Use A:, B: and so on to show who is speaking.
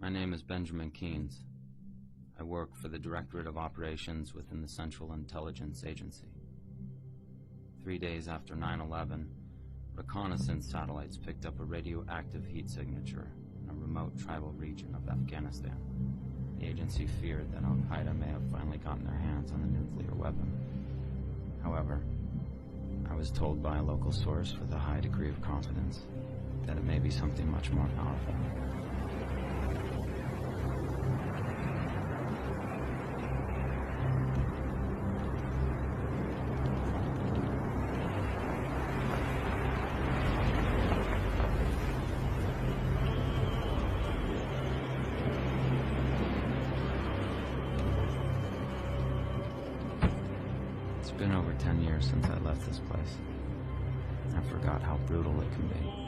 A: My name is Benjamin Keynes. I work for the Directorate of Operations within the Central Intelligence Agency. 3 days after 9/11, reconnaissance satellites picked up a radioactive heat signature in a remote tribal region of Afghanistan. The agency feared that al-Qaeda may have finally gotten their hands on the nuclear weapon. However, I was told by a local source with a high degree of confidence that it may be something much more powerful. It's been over 10 years since I left this place. I forgot how brutal it can be.